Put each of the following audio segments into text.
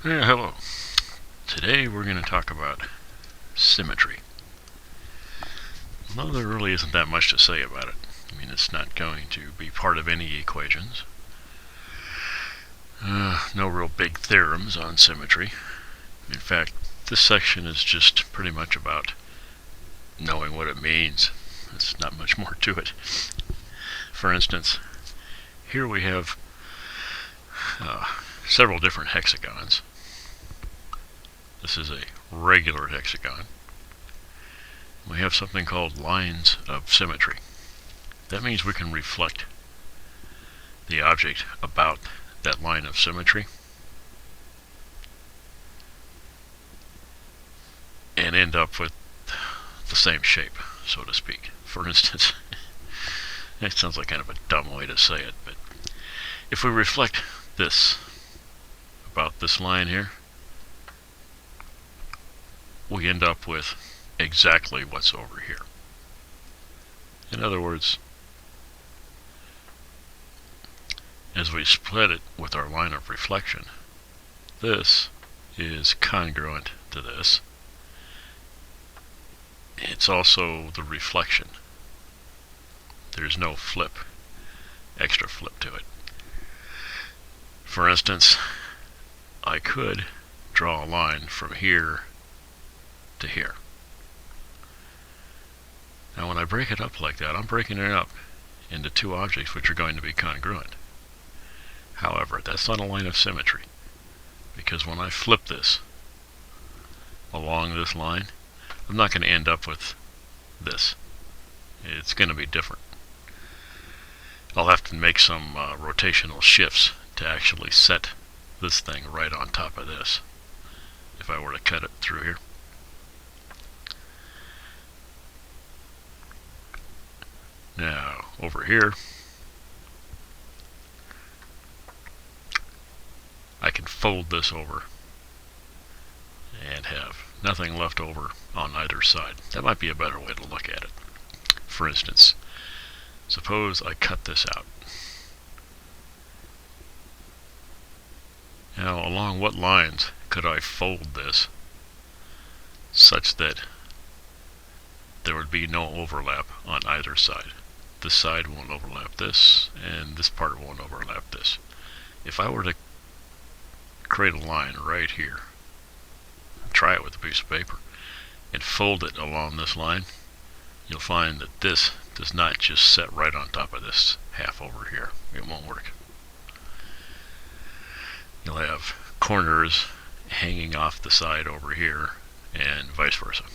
Yeah, hello. Today we're going to talk about symmetry. Although there really isn't that much to say about it. I mean, it's not going to be part of any equations. No real big theorems on symmetry. In fact, this section is just pretty much about knowing what it means. There's not much more to it. For instance, here we have several different hexagons. This is a regular hexagon. We have something called lines of symmetry. That means we can reflect the object about that line of symmetry and end up with the same shape, so to speak. For instance, it sounds like kind of a dumb way to say it, but if we reflect this about this line here, we end up with exactly what's over here. In other words, as we split it with our line of reflection, this is congruent to this. It's also the reflection. There's no extra flip to it. For instance, I could draw a line from here to here. Now when I break it up like that, I'm breaking it up into two objects which are going to be congruent. However, that's not a line of symmetry, because when I flip this along this line, I'm not going to end up with this. It's going to be different. I'll have to make some rotational shifts to actually set this thing right on top of this if I were to cut it through here. Now, over here, I can fold this over and have nothing left over on either side. That might be a better way to look at it. For instance, suppose I cut this out. Now, along what lines could I fold this such that there would be no overlap on either side? This side won't overlap this, and this part won't overlap this. If I were to create a line right here, try it with a piece of paper, and fold it along this line, you'll find that this does not just set right on top of this half over here. It won't work. You'll have corners hanging off the side over here, and vice versa.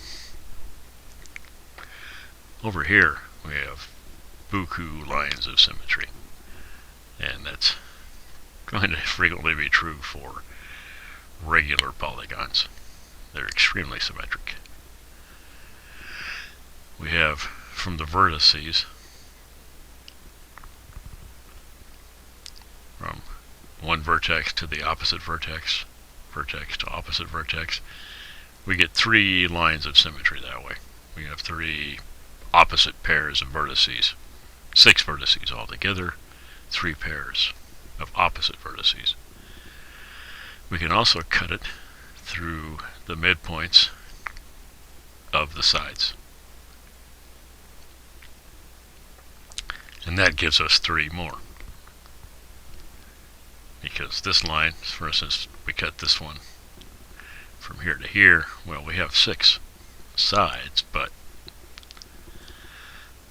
Over here, we have buku lines of symmetry, and that's going to frequently be true for regular polygons. They're extremely symmetric. We have from the vertices, from one vertex to the opposite vertex, vertex to opposite vertex, we get three lines of symmetry that way. We have three opposite pairs of vertices, 6 vertices altogether, 3 pairs of opposite vertices. We can also cut it through the midpoints of the sides, and that gives us 3 more. Because this line, for instance, we cut this one from here to here, well, we have 6 sides, but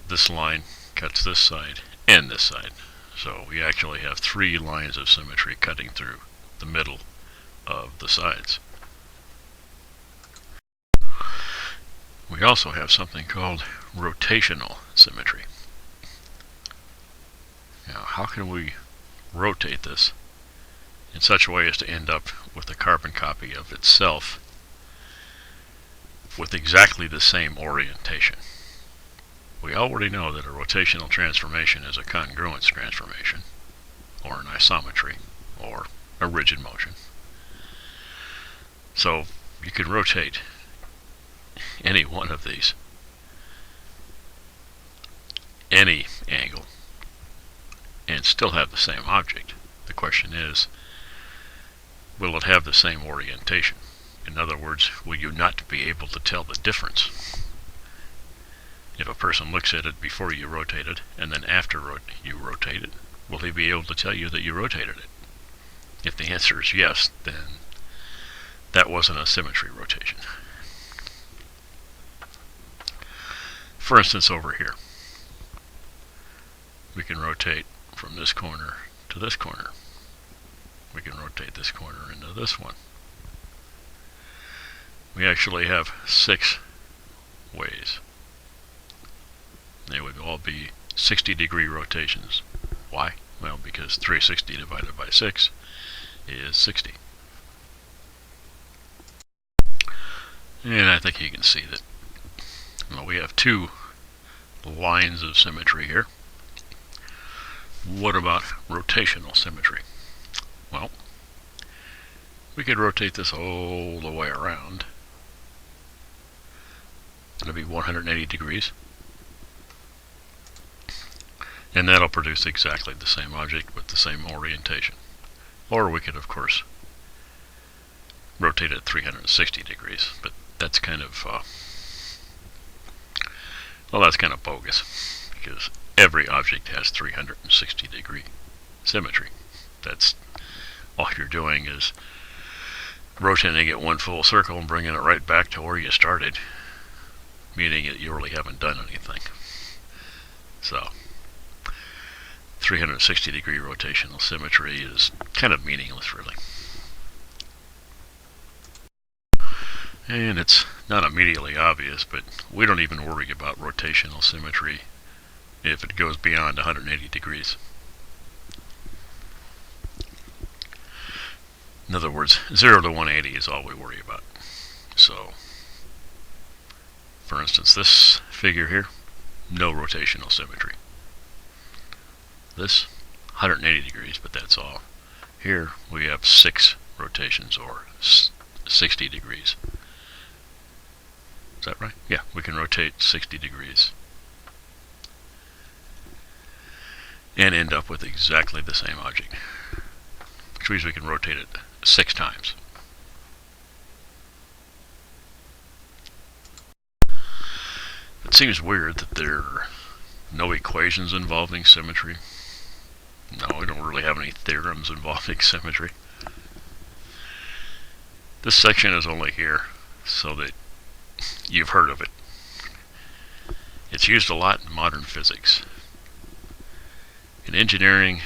this line cuts this side and this side. So we actually have 3 lines of symmetry cutting through the middle of the sides. We also have something called rotational symmetry. Now, how can we rotate this in such a way as to end up with a carbon copy of itself with exactly the same orientation? We already know that a rotational transformation is a congruence transformation, or an isometry, or a rigid motion. So you can rotate any one of these, any angle, and still have the same object. The question is, will it have the same orientation? In other words, will you not be able to tell the difference? If a person looks at it before you rotate it, and then after you rotate it, will he be able to tell you that you rotated it? If the answer is yes, then that wasn't a symmetry rotation. For instance, over here, we can rotate from this corner to this corner. We can rotate this corner into this one. We actually have 6 ways. They would all be 60-degree rotations. Why? Well, because 360 divided by 6 is 60. And I think you can see that we have 2 lines of symmetry here. What about rotational symmetry? Well, we could rotate this all the way around. It'll be 180 degrees. And that'll produce exactly the same object with the same orientation. Or we could, of course, rotate it 360 degrees, but that's kind of, that's kind of bogus, because every object has 360 degree symmetry. That's all you're doing is rotating it one full circle and bringing it right back to where you started, meaning that you really haven't done anything. So 360 degree rotational symmetry is kind of meaningless, really. And it's not immediately obvious, but we don't even worry about rotational symmetry if it goes beyond 180 degrees. In other words, 0 to 180 is all we worry about. So, for instance, this figure here, no rotational symmetry. This, 180 degrees, but that's all. Here we have 6 rotations, or 60 degrees. Is that right? Yeah, we can rotate 60 degrees and end up with exactly the same object, which means we can rotate it 6 times. It seems weird that there are no equations involving symmetry. No, we don't really have any theorems involving symmetry. This section is only here so that you've heard of it. It's used a lot in modern physics. In engineering,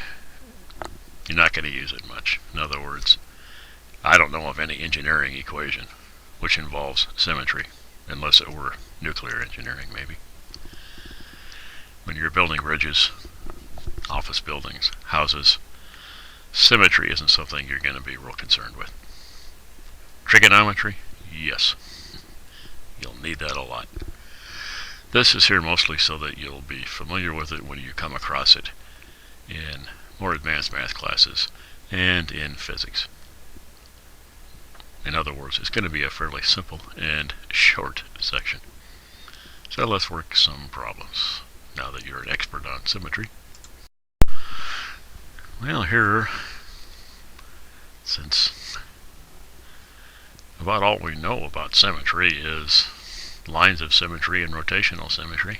you're not going to use it much. In other words, I don't know of any engineering equation which involves symmetry, unless it were nuclear engineering, maybe. When you're building bridges, office buildings, houses, symmetry isn't something you're going to be real concerned with. Trigonometry? Yes. You'll need that a lot. This is here mostly so that you'll be familiar with it when you come across it in more advanced math classes and in physics. In other words, it's going to be a fairly simple and short section. So let's work some problems now that you're an expert on symmetry. Well, here, since about all we know about symmetry is lines of symmetry and rotational symmetry,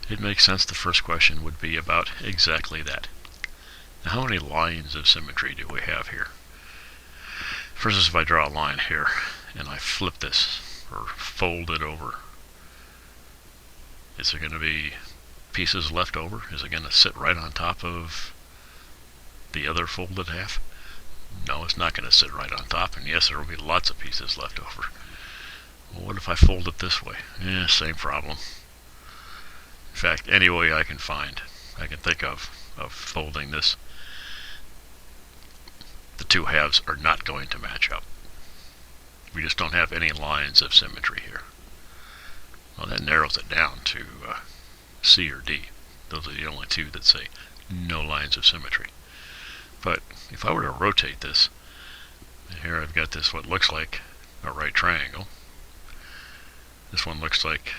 it makes sense the first question would be about exactly that. Now, how many lines of symmetry do we have here? For instance, if I draw a line here and I flip this or fold it over, is there going to be pieces left over? Is it going to sit right on top of the other folded half? No, it's not going to sit right on top, and yes, there will be lots of pieces left over. Well, what if I fold it this way? Same problem. In fact, any way I can think of folding this, the two halves are not going to match up. We just don't have any lines of symmetry here. Well, that narrows it down to C or D. Those are the only two that say no lines of symmetry. But if I were to rotate this, here I've got this what looks like a right triangle. This one looks like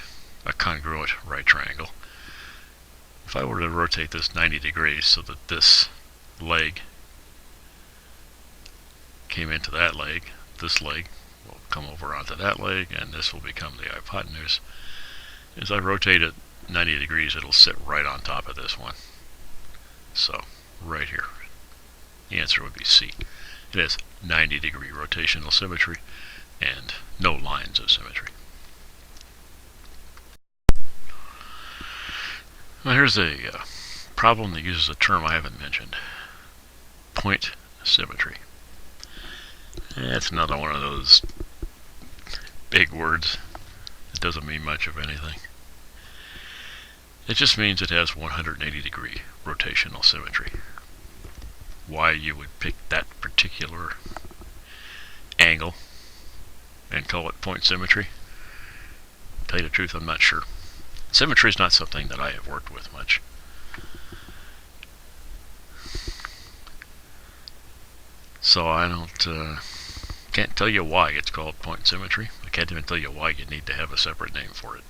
a congruent right triangle. If I were to rotate this 90 degrees so that this leg came into that leg. This leg will come over onto that leg, and this will become the hypotenuse. As I rotate it 90 degrees, it'll sit right on top of this one. So, right here. The answer would be C. It has 90-degree rotational symmetry and no lines of symmetry. Now here's a problem that uses a term I haven't mentioned. Point symmetry. That's another one of those big words. It doesn't mean much of anything. It just means it has 180-degree rotational symmetry. Why you would pick that particular angle and call it point symmetry, to tell you the truth, I'm not sure. Symmetry is not something that I have worked with much. So I can't tell you why it's called point symmetry. I can't even tell you why you need to have a separate name for it.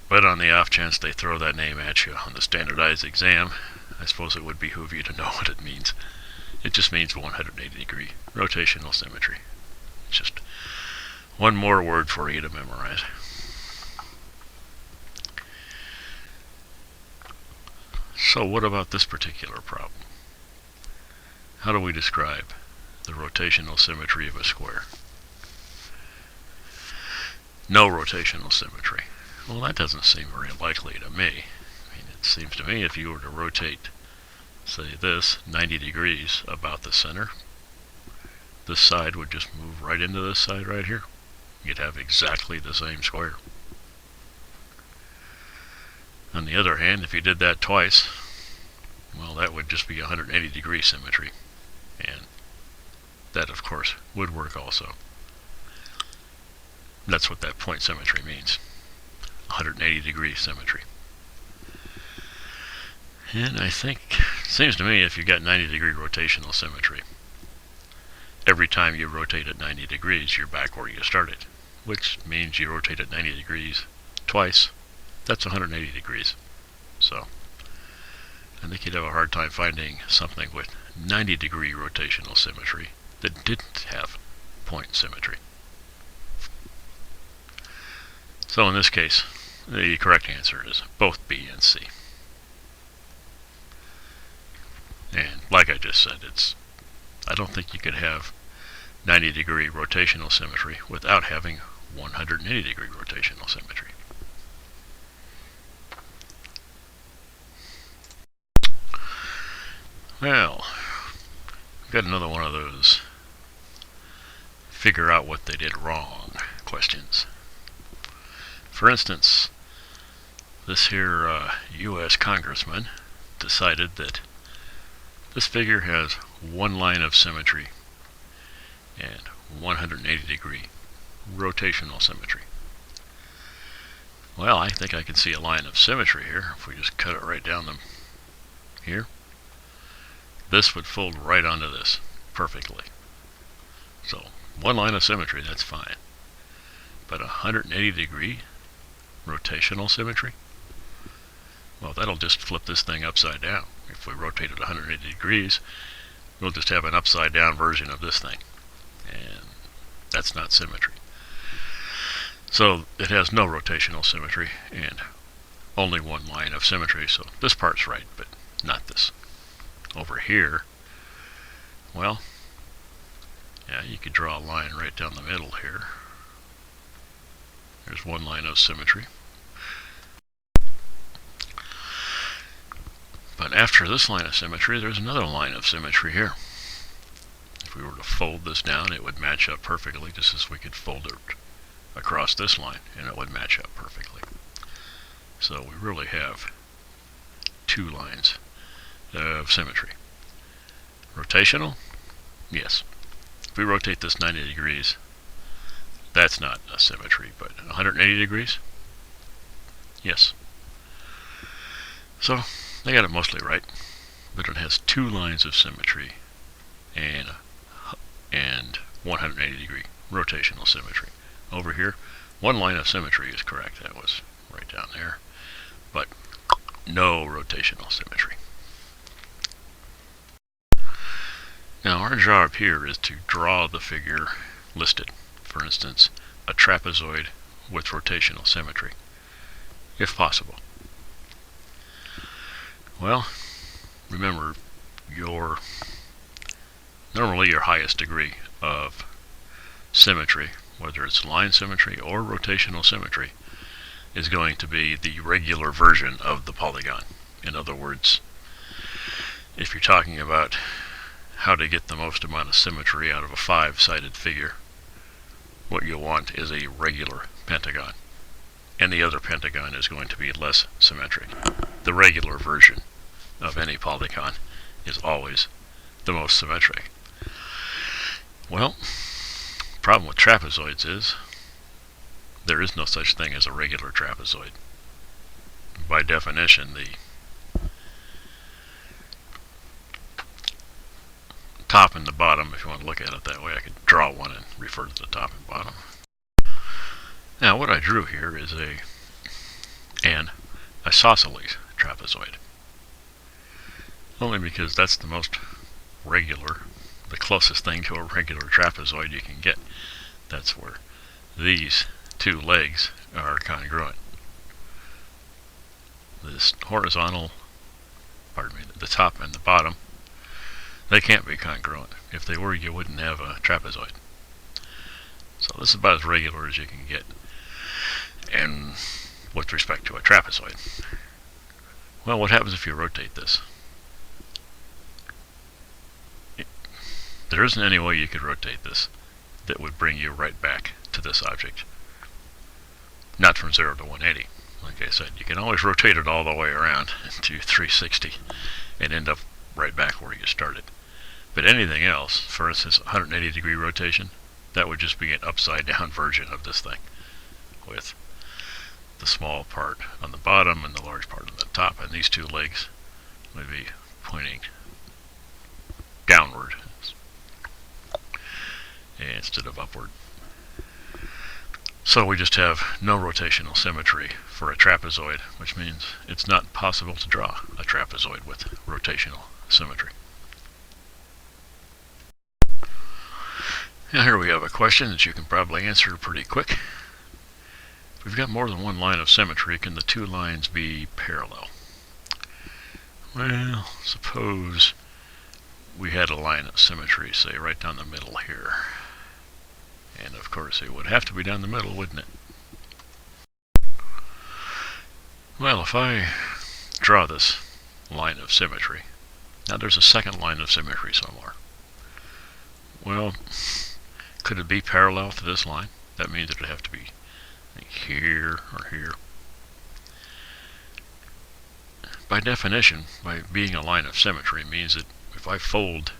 But on the off chance they throw that name at you on the standardized exam, I suppose it would behoove you to know what it means. It just means 180-degree rotational symmetry. It's just one more word for you to memorize. So what about this particular problem? How do we describe the rotational symmetry of a square? No rotational symmetry. Well, that doesn't seem very likely to me. I mean, it seems to me if you were to rotate, say this, 90 degrees about the center, this side would just move right into this side right here. You'd have exactly the same square. On the other hand, if you did that twice, well, that would just be 180-degree symmetry. And that, of course, would work also. That's what that point symmetry means. 180-degree symmetry. And I think, it seems to me, if you've got 90-degree rotational symmetry, every time you rotate at 90 degrees, you're back where you started, which means you rotate at 90 degrees twice. That's 180 degrees. So, I think you'd have a hard time finding something with 90-degree rotational symmetry that didn't have point symmetry. So in this case, the correct answer is both B and C. And like I just said, I don't think you could have 90-degree rotational symmetry without having 180-degree rotational symmetry. Well, I've got another one of those figure out what they did wrong questions. For instance, this here U.S. congressman decided that this figure has one line of symmetry and 180-degree rotational symmetry. Well, I think I can see a line of symmetry here. If we just cut it right down here, this would fold right onto this perfectly. So, one line of symmetry, that's fine. But 180-degree rotational symmetry? Well, that'll just flip this thing upside down. If we rotate it 180 degrees, we'll just have an upside down version of this thing. And that's not symmetry. So it has no rotational symmetry and only one line of symmetry. So this part's right, but not this. Over here, well, yeah, you could draw a line right down the middle here. There's one line of symmetry. But after this line of symmetry, there's another line of symmetry here. If we were to fold this down, it would match up perfectly, just as we could fold it across this line, and it would match up perfectly. So we really have two lines of symmetry. Rotational? Yes. If we rotate this 90 degrees, that's not a symmetry, but 180 degrees? Yes. So, they got it mostly right, but it has two lines of symmetry and 180-degree rotational symmetry. Over here, one line of symmetry is correct. That was right down there, but no rotational symmetry. Now our job here is to draw the figure listed. For instance, a trapezoid with rotational symmetry, if possible. Well, remember, normally your highest degree of symmetry, whether it's line symmetry or rotational symmetry, is going to be the regular version of the polygon. In other words, if you're talking about how to get the most amount of symmetry out of a 5-sided figure, what you'll want is a regular pentagon. Any other pentagon is going to be less symmetric. The regular version of any polygon is always the most symmetric. Well, the problem with trapezoids is there is no such thing as a regular trapezoid. By definition, the top and the bottom, if you want to look at it that way, I could draw one and refer to the top and bottom. Now what I drew here is an isosceles trapezoid. Only because that's the most regular, the closest thing to a regular trapezoid you can get. That's where these two legs are congruent. This horizontal, the top and the bottom, they can't be congruent. If they were, you wouldn't have a trapezoid. So this is about as regular as you can get. And with respect to a trapezoid, well, what happens if you rotate this? There isn't any way you could rotate this that would bring you right back to this object. Not from 0 to 180. Like I said, you can always rotate it all the way around to 360 and end up right back where you started. But anything else, for instance, 180-degree rotation, that would just be an upside-down version of this thing, with the small part on the bottom and the large part on the top, and these two legs would be pointing downward instead of upward. So we just have no rotational symmetry for a trapezoid, which means it's not possible to draw a trapezoid with rotational symmetry. Now here we have a question that you can probably answer pretty quick. If we've got more than one line of symmetry, can the two lines be parallel? Well, suppose we had a line of symmetry, say right down the middle here. And of course it would have to be down the middle, wouldn't it? Well, if I draw this line of symmetry, now there's a second line of symmetry somewhere. Well, could it be parallel to this line? That means it would have to be here or here. By definition, by being a line of symmetry, means that if I fold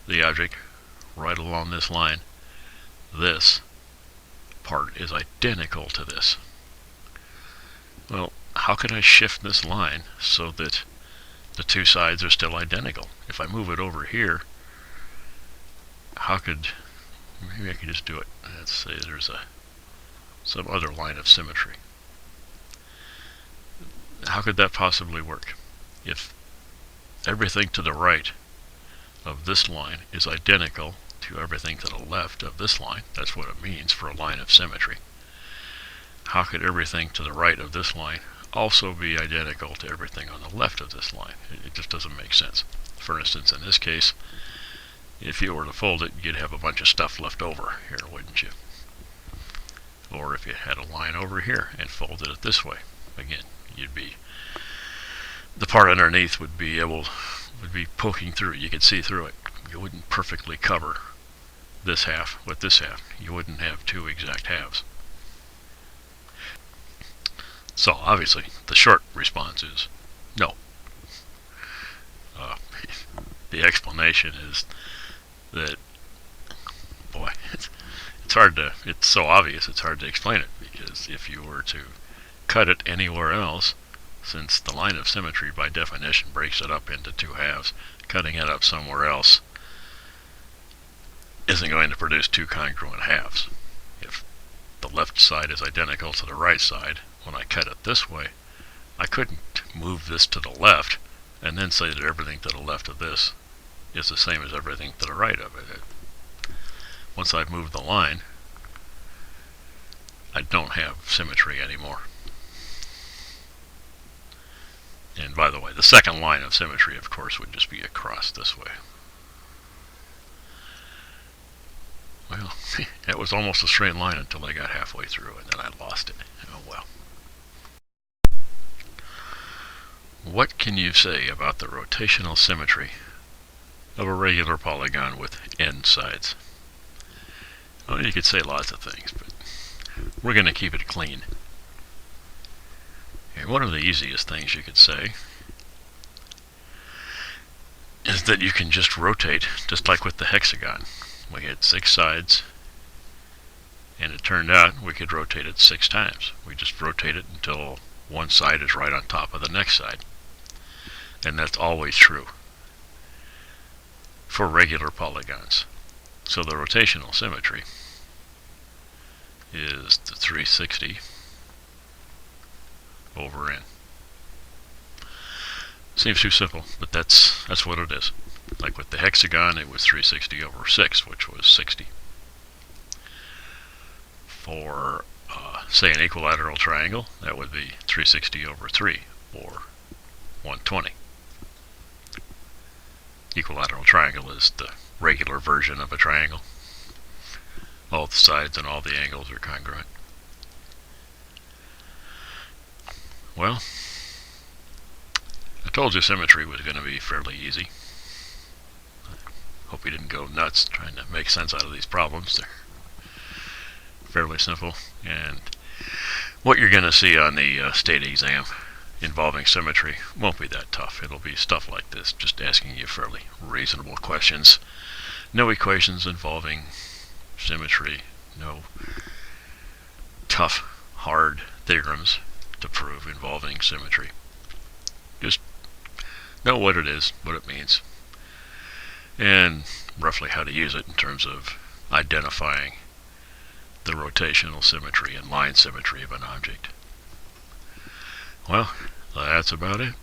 the object right along this line, this part is identical to this. Well, how could I shift this line so that the two sides are still identical? If I move it over here, maybe I could just do it. Let's say there's some other line of symmetry. How could that possibly work? If everything to the right of this line is identical to everything to the left of this line, that's what it means for a line of symmetry. How could everything to the right of this line also be identical to everything on the left of this line? It just doesn't make sense. For instance, in this case, if you were to fold it, you'd have a bunch of stuff left over here, wouldn't you? Or if you had a line over here and folded it this way, again, the part underneath would be poking through. You could see through it. You wouldn't perfectly cover this half with this half. You wouldn't have two exact halves. So obviously the short response is no. The explanation is that, boy, it's so obvious it's hard to explain it, because if you were to cut it anywhere else, since the line of symmetry by definition breaks it up into two halves, cutting it up somewhere else isn't going to produce two congruent halves. If the left side is identical to the right side, when I cut it this way, I couldn't move this to the left and then say that everything to the left of this is the same as everything to the right of it. Once I've moved the line, I don't have symmetry anymore. And by the way, the second line of symmetry, of course, would just be across this way. Well, it was almost a straight line until I got halfway through, and then I lost it. Oh well. What can you say about the rotational symmetry of a regular polygon with n sides? Well, you could say lots of things, but we're going to keep it clean. And one of the easiest things you could say is that you can just rotate, just like with the hexagon. We had 6 sides, and it turned out we could rotate it 6 times. We just rotate it until one side is right on top of the next side. And that's always true for regular polygons. So the rotational symmetry is the 360 over n. Seems too simple, but that's what it is. Like with the hexagon, it was 360 over 6, which was 60. For, say, an equilateral triangle, that would be 360 over 3, or 120. Equilateral triangle is the regular version of a triangle. All the sides and all the angles are congruent. Well, I told you symmetry was going to be fairly easy. I hope you didn't go nuts trying to make sense out of these problems. They're fairly simple, and what you're going to see on the state exam involving symmetry won't be that tough. It'll be stuff like this, just asking you fairly reasonable questions. No equations involving symmetry, no tough, hard theorems to prove involving symmetry. Just know what it is, what it means, and roughly how to use it in terms of identifying the rotational symmetry and line symmetry of an object. Well, that's about it.